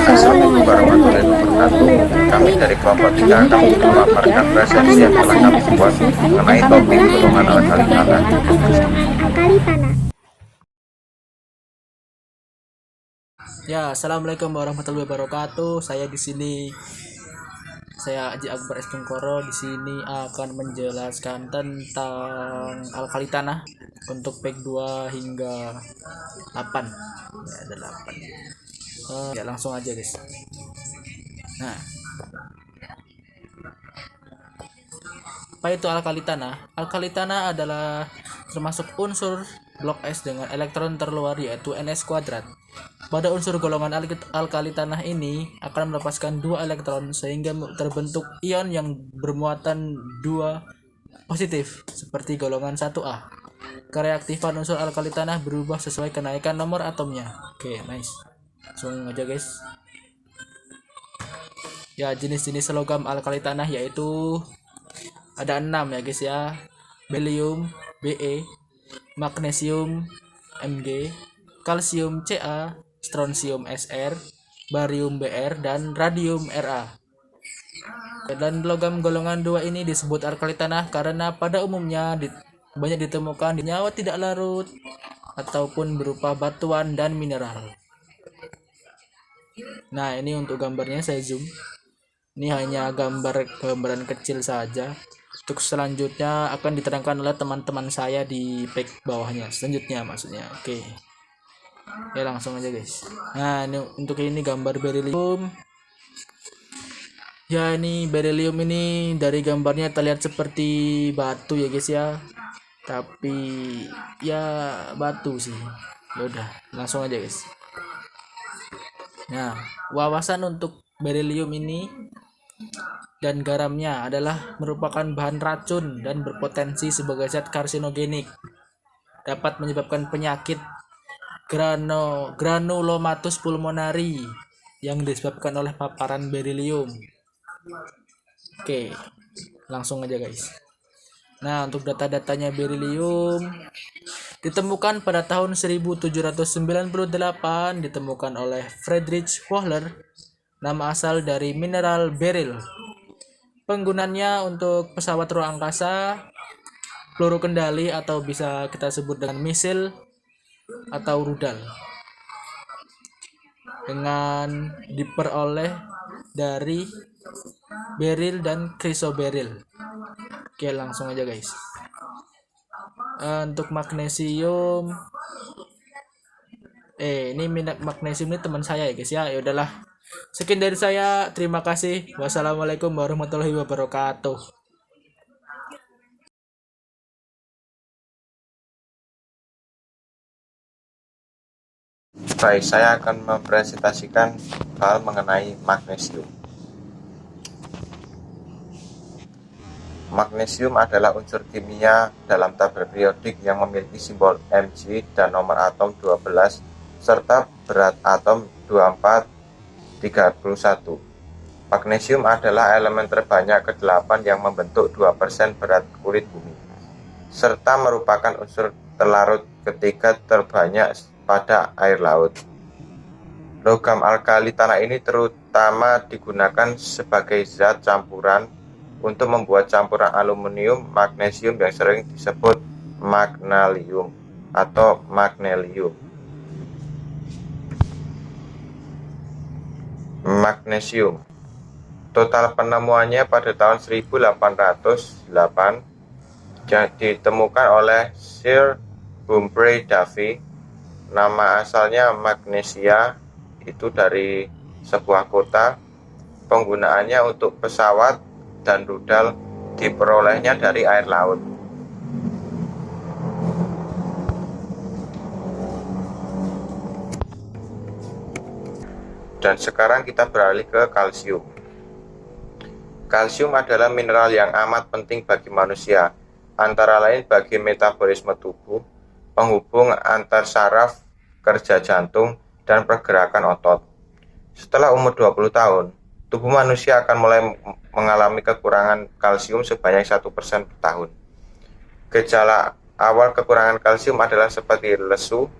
Assalamualaikum warahmatullahi wabarakatuh. Kami dari kelompok 3 akan memaparkan resepsi yang telah kami buat mengenai topik golongan alkali tanah. Ya, assalamualaikum warahmatullahi wabarakatuh. Saya Haji Akbar Estungkoro di sini akan menjelaskan tentang alkali tanah untuk PEK 2 hingga 8. Ya, ada 8. Ya, langsung aja, guys. Nah, apa itu alkali tanah? Alkali tanah adalah termasuk unsur blok S dengan elektron terluar yaitu Ns kuadrat. Pada unsur golongan alkali tanah ini akan melepaskan 2 elektron sehingga terbentuk ion yang bermuatan 2 positif seperti golongan 1A. Kereaktifan unsur alkali tanah berubah sesuai kenaikan nomor atomnya. Oke, nice. Langsung aja, guys. Ya, jenis-jenis logam alkali tanah yaitu ada 6 ya, guys ya. Berium Be, magnesium Mg, kalsium Ca, strontium Sr, barium Br, dan radium Ra. Dan logam golongan 2 ini disebut alkali tanah karena pada umumnya banyak ditemukan di nyawa tidak larut ataupun berupa batuan dan mineral. Nah, ini untuk gambarnya saya zoom. Ini hanya gambaran kecil saja. Untuk selanjutnya akan diterangkan oleh teman-teman saya di PEK bawahnya. Selanjutnya maksudnya. Oke. Ya, langsung aja, guys. Nah, untuk ini gambar berilium. Ya, ini berilium ini dari gambarnya terlihat seperti batu ya, guys ya. Tapi ya batu sih. Ya udah, langsung aja, guys. Nah, wawasan untuk berilium ini dan garamnya adalah merupakan bahan racun dan berpotensi sebagai zat karsinogenik. Dapat menyebabkan penyakit granulomatous pulmonari yang disebabkan oleh paparan berilium. Oke, langsung aja, guys. Nah, untuk data-datanya berilium ditemukan pada tahun 1798 ditemukan oleh Friedrich Wöhler. Nama asal dari mineral beril. Penggunaannya untuk pesawat ruang angkasa, peluru kendali atau bisa kita sebut dengan misil atau rudal. Dengan diperoleh dari beril dan krisoberil. Oke, langsung aja, guys. Untuk magnesium ini magnesium ini teman saya ya, guys ya. Ya udahlah. Sekian dari saya. Terima kasih. Wassalamualaikum warahmatullahi wabarakatuh. Baik, saya akan mempresentasikan hal mengenai magnesium. Magnesium adalah unsur kimia dalam tabel periodik yang memiliki simbol Mg dan nomor atom 12 serta berat atom 2431. Magnesium adalah elemen terbanyak ke-8 yang membentuk 2% berat kulit bumi, serta merupakan unsur terlarut ketiga terbanyak pada air laut. Logam alkali tanah ini terutama digunakan sebagai zat campuran untuk membuat campuran aluminium magnesium yang sering disebut magnesium atau magnesium. Magnesium total penemuannya pada tahun 1808 ditemukan oleh Sir Humphrey Davy. Nama asalnya magnesia itu dari sebuah kota. Penggunaannya untuk pesawat dan rudal diperolehnya dari air laut. Dan sekarang kita beralih ke kalsium. Kalsium adalah mineral yang amat penting bagi manusia, antara lain bagi metabolisme tubuh, penghubung antar saraf, kerja jantung, dan pergerakan otot. Setelah umur 20 tahun, tubuh manusia akan mulai mengalami kekurangan kalsium sebanyak 1% per tahun. Gejala awal kekurangan kalsium adalah seperti lesu,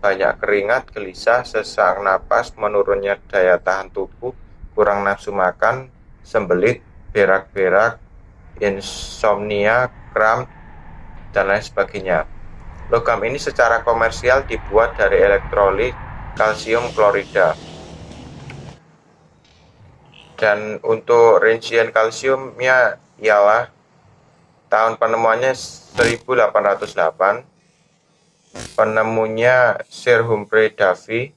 banyak keringat, gelisah, sesak napas, menurunnya daya tahan tubuh, kurang nafsu makan, sembelit, berak-berak, insomnia, kram, dan lain sebagainya. Logam ini secara komersial dibuat dari elektrolit kalsium klorida. Dan untuk rincian kalsiumnya ialah tahun penemuannya 1808. Penemunya Sir Humphrey Davy.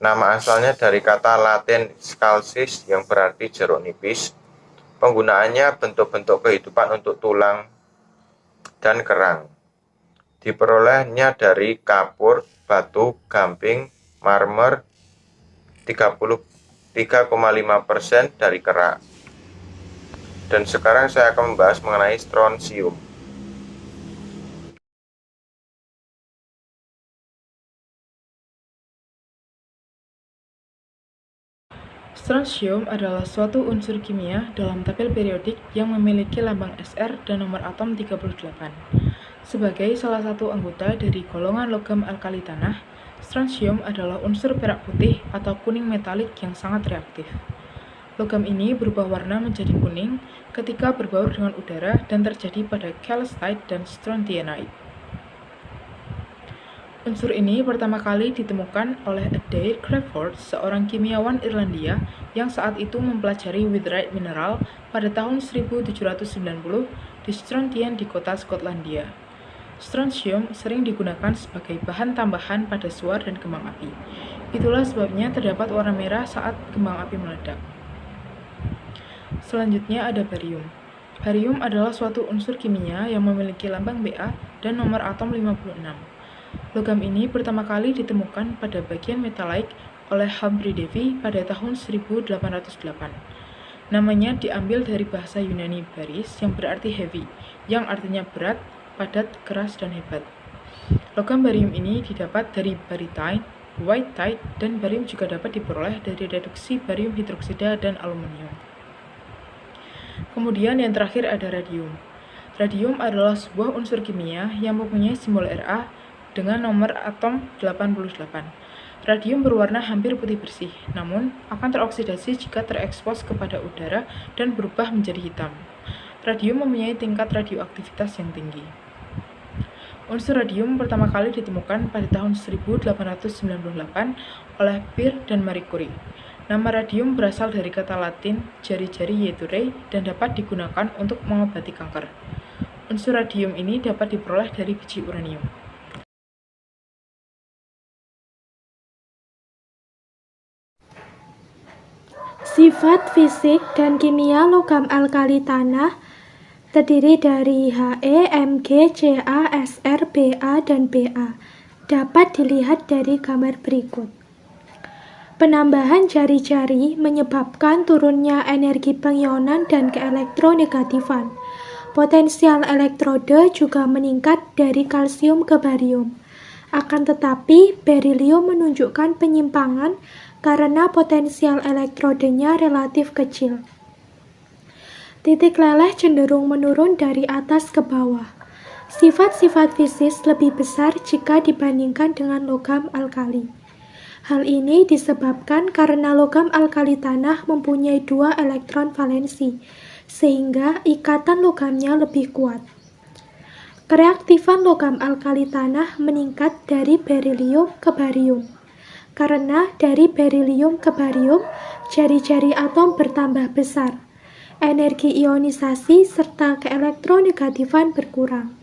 Nama asalnya dari kata Latin scalcis yang berarti jeruk nipis. Penggunaannya bentuk-bentuk kehidupan untuk tulang dan kerang. Diperolehnya dari kapur, batu, gamping, marmer, 33,5% dari kerak. Dan sekarang saya akan membahas mengenai strontium. Strontium adalah suatu unsur kimia dalam tabel periodik yang memiliki lambang Sr dan nomor atom 38. Sebagai salah satu anggota dari golongan logam alkali tanah, strontium adalah unsur perak putih atau kuning metalik yang sangat reaktif. Logam ini berubah warna menjadi kuning ketika berbaur dengan udara dan terjadi pada calcite dan strontianite. Unsur ini pertama kali ditemukan oleh Adair Crawford, seorang kimiawan Irlandia yang saat itu mempelajari witherite mineral pada tahun 1790 di Strontian di kota Skotlandia. Strontium sering digunakan sebagai bahan tambahan pada suar dan kembang api. Itulah sebabnya terdapat warna merah saat kembang api meledak. Selanjutnya ada barium. Barium adalah suatu unsur kimia yang memiliki lambang Ba dan nomor atom 56. Logam ini pertama kali ditemukan pada bagian metalik oleh Humphrey Davy pada tahun 1808. Namanya diambil dari bahasa Yunani baris yang berarti heavy, yang artinya berat, padat, keras, dan hebat. Logam barium ini didapat dari barytite, whitite, dan barium juga dapat diperoleh dari reduksi barium hidroksida dan aluminium. Kemudian yang terakhir ada radium. Radium adalah sebuah unsur kimia yang mempunyai simbol Ra dengan nomor atom 88. Radium berwarna hampir putih bersih, namun akan teroksidasi jika terekspos kepada udara dan berubah menjadi hitam. Radium mempunyai tingkat radioaktivitas yang tinggi. Unsur radium pertama kali ditemukan pada tahun 1898 oleh Peirce dan Marie Curie. Nama radium berasal dari kata Latin jari-jari yaitu ray dan dapat digunakan untuk mengobati kanker. Unsur radium ini dapat diperoleh dari biji uranium. Sifat fisik dan kimia logam alkali tanah terdiri dari He, Mg, Ca, Sr, Ba, dan Ba. Dapat dilihat dari gambar berikut. Penambahan jari-jari menyebabkan turunnya energi pengionan dan keelektronegatifan. Potensial elektrode juga meningkat dari kalsium ke barium. Akan tetapi, berilium menunjukkan penyimpangan karena potensial elektrodenya relatif kecil. Titik leleh cenderung menurun dari atas ke bawah. Sifat-sifat fisis lebih besar jika dibandingkan dengan logam alkali. Hal ini disebabkan karena logam alkali tanah mempunyai 2 elektron valensi, sehingga ikatan logamnya lebih kuat. Kereaktifan logam alkali tanah meningkat dari berilium ke barium. Karena dari berilium ke barium, jari-jari atom bertambah besar. Energi ionisasi serta keelektronegatifan berkurang.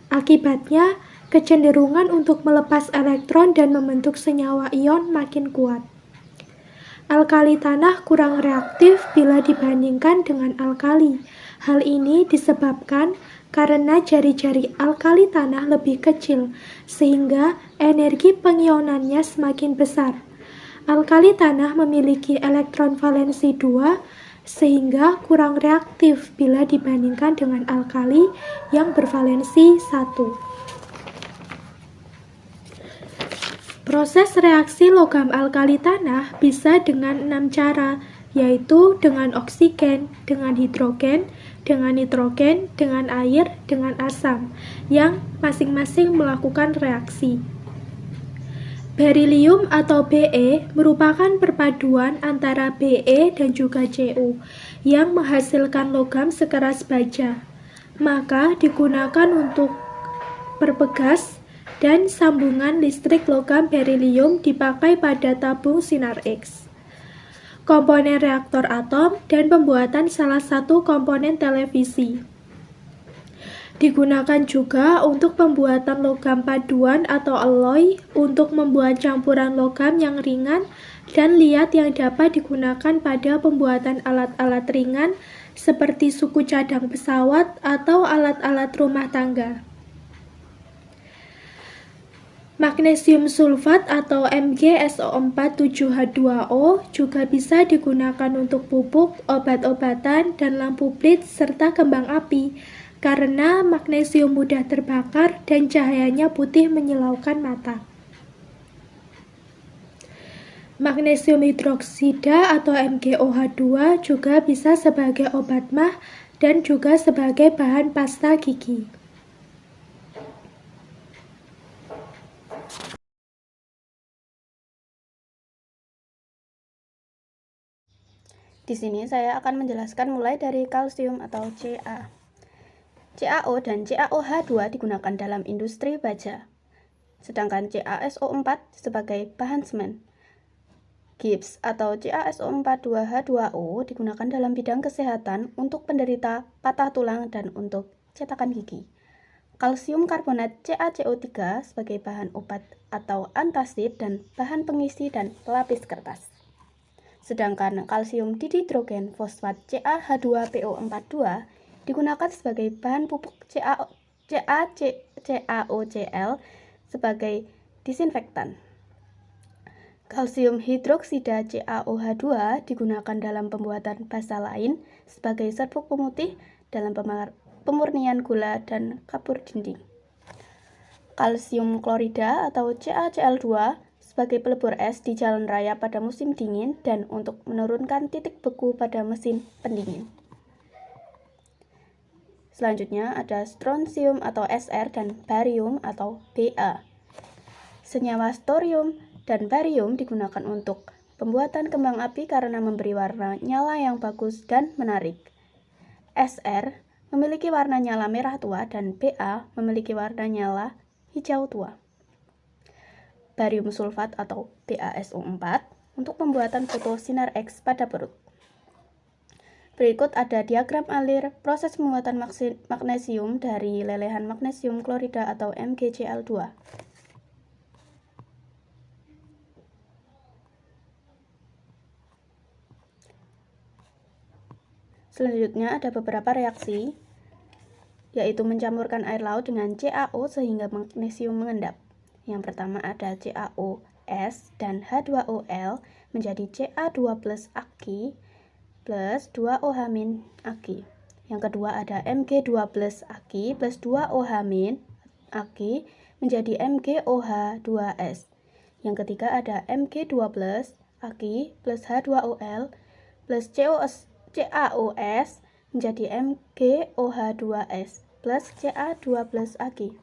Akibatnya, kecenderungan untuk melepas elektron dan membentuk senyawa ion makin kuat. Alkali tanah kurang reaktif bila dibandingkan dengan alkali. Hal ini disebabkan karena jari-jari alkali tanah lebih kecil, sehingga energi pengionannya semakin besar. Alkali tanah memiliki elektron valensi 2, sehingga kurang reaktif bila dibandingkan dengan alkali yang bervalensi 1. Proses reaksi logam alkali tanah bisa dengan 6 cara, yaitu dengan oksigen, dengan hidrogen, dengan nitrogen, dengan air, dengan asam, yang masing-masing melakukan reaksi. Berilium atau Be merupakan perpaduan antara Be dan juga Cu yang menghasilkan logam sekeras baja. Maka digunakan untuk perbegas dan sambungan listrik logam berilium dipakai pada tabung sinar X, komponen reaktor atom, dan pembuatan salah satu komponen televisi. Digunakan juga untuk pembuatan logam paduan atau alloy, untuk membuat campuran logam yang ringan dan liat yang dapat digunakan pada pembuatan alat-alat ringan seperti suku cadang pesawat atau alat-alat rumah tangga. Magnesium sulfat atau MgSO4 7H2O juga bisa digunakan untuk pupuk, obat-obatan, dan lampu blitz serta kembang api karena magnesium mudah terbakar dan cahayanya putih menyilaukan mata. Magnesium hidroksida atau MgOH2 juga bisa sebagai obat mah dan juga sebagai bahan pasta gigi. Di sini saya akan menjelaskan mulai dari kalsium atau Ca. CaO dan CaOH2 digunakan dalam industri baja, sedangkan CaSO4 sebagai bahan semen. Gips atau CaSO4 2H2O digunakan dalam bidang kesehatan untuk penderita patah tulang dan untuk cetakan gigi. Kalsium karbonat CaCO3 sebagai bahan obat atau antasid dan bahan pengisi dan pelapis kertas. Sedangkan kalsium dihidrogen fosfat CaH2PO42 digunakan sebagai bahan pupuk CaOCl sebagai disinfektan. Kalsium hidroksida CaOH2 digunakan dalam pembuatan basa lain sebagai serbuk pemutih dalam pemurnian gula dan kapur dinding. Kalsium klorida atau CaCl2 sebagai pelebur es di jalan raya pada musim dingin dan untuk menurunkan titik beku pada mesin pendingin. Selanjutnya ada strontium atau Sr dan barium atau Ba. Senyawa thorium dan barium digunakan untuk pembuatan kembang api karena memberi warna nyala yang bagus dan menarik. Sr memiliki warna nyala merah tua dan Ba memiliki warna nyala hijau tua. Barium sulfat atau BaSO4 untuk pembuatan foto sinar X pada perut. Berikut ada diagram alir proses pembuatan magnesium dari lelehan magnesium klorida atau MgCl2. Selanjutnya ada beberapa reaksi, yaitu mencampurkan air laut dengan CaO sehingga magnesium mengendap. Yang pertama ada CaOS dan H2OL menjadi Ca2 plus Aq plus 2OH min Aq. Yang kedua ada Mg2 plus Aq plus 2OH min Aq menjadi MgOH2S. Yang ketiga ada Mg2 plus Aq plus H2OL plus CaOS menjadi MgOH2S plus Ca2 plus Aq.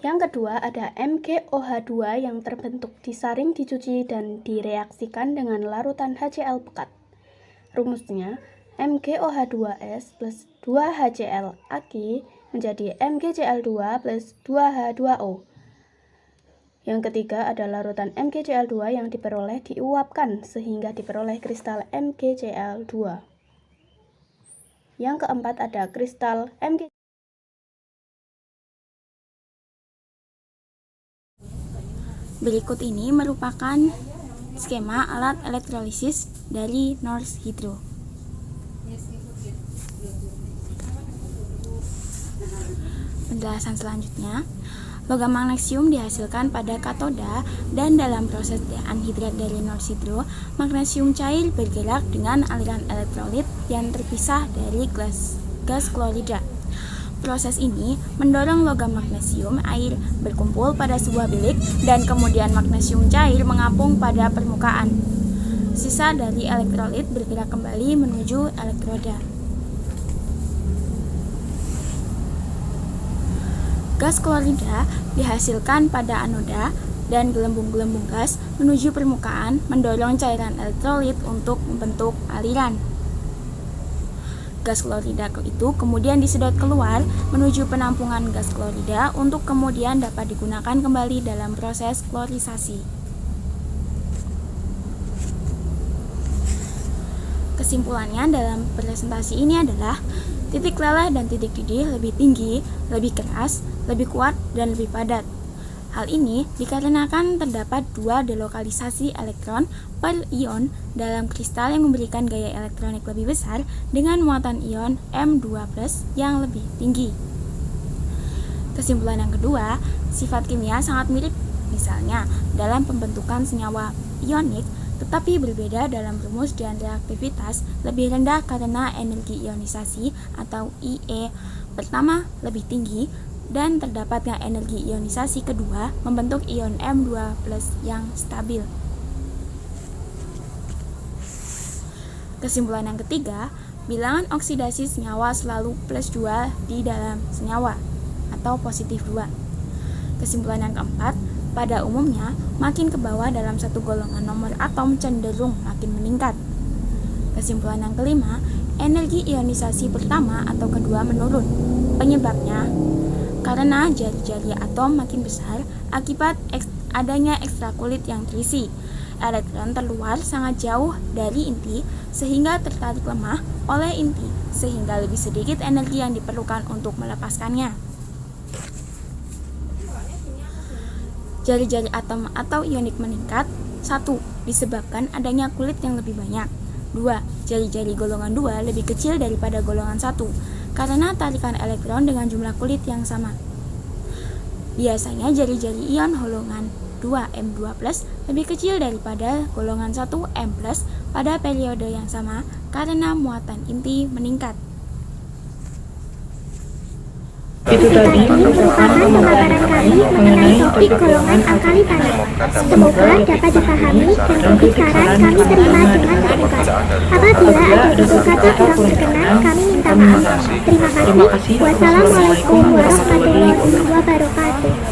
Yang kedua ada MgOH2 yang terbentuk disaring, dicuci, dan direaksikan dengan larutan HCl pekat. Rumusnya MgOH2S plus 2HCl Aq menjadi MgCl2 plus 2H2O. Yang ketiga ada larutan MgCl2 yang diperoleh diuapkan sehingga diperoleh kristal MgCl2. Yang keempat ada kristal Mg. Berikut ini merupakan skema alat elektrolisis dari Norsk Hydro. Penjelasan selanjutnya, logam magnesium dihasilkan pada katoda dan dalam proses deanhidrat dari Norsk Hydro, magnesium cair bergerak dengan aliran elektrolit yang terpisah dari gas klorida. Proses ini mendorong logam magnesium air berkumpul pada sebuah bilik dan kemudian magnesium cair mengapung pada permukaan. Sisa dari elektrolit bergerak kembali menuju elektroda. Gas klorida dihasilkan pada anoda dan gelembung-gelembung gas menuju permukaan, mendorong cairan elektrolit untuk membentuk aliran. Gas klorida itu kemudian disedot keluar menuju penampungan gas klorida untuk kemudian dapat digunakan kembali dalam proses klorisasi. Kesimpulannya dalam presentasi ini adalah titik leleh dan titik didih lebih tinggi, lebih keras, lebih kuat, dan lebih padat. Hal ini dikarenakan terdapat dua delokalisasi elektron per ion dalam kristal yang memberikan gaya elektronik lebih besar dengan muatan ion M2+ yang lebih tinggi. Kesimpulan yang kedua, sifat kimia sangat mirip, misalnya dalam pembentukan senyawa ionik, tetapi berbeda dalam rumus dan reaktivitas lebih rendah karena energi ionisasi atau IE pertama lebih tinggi, dan terdapatnya energi ionisasi kedua membentuk ion M2+ yang stabil. Kesimpulan yang ketiga, bilangan oksidasi senyawa selalu +2 di dalam senyawa atau +2. Kesimpulan yang keempat, pada umumnya makin ke bawah dalam satu golongan nomor atom cenderung makin meningkat. Kesimpulan yang kelima, energi ionisasi pertama atau kedua menurun. Penyebabnya karena jari-jari atom makin besar akibat adanya ekstrakulit yang terisi. Elektron terluar sangat jauh dari inti sehingga tertarik lemah oleh inti, sehingga lebih sedikit energi yang diperlukan untuk melepaskannya. Jari-jari atom atau ionik meningkat. 1. Disebabkan adanya kulit yang lebih banyak. 2. Jari-jari golongan 2 lebih kecil daripada golongan 1 karena tarikan elektron dengan jumlah kulit yang sama. Biasanya jari-jari ion golongan 2M2+ lebih kecil daripada golongan 1M+ pada periode yang sama karena muatan inti meningkat. Itu tadi merupakan pemaparan kami mengenai topik golongan alkali tanah. Semoga dapat dipahami dan topik saran kami terima dengan terbuka. Apabila ada tutur kata kurang berkenan, kami minta maaf. Terima kasih. Wassalamualaikum warahmatullahi wabarakatuh.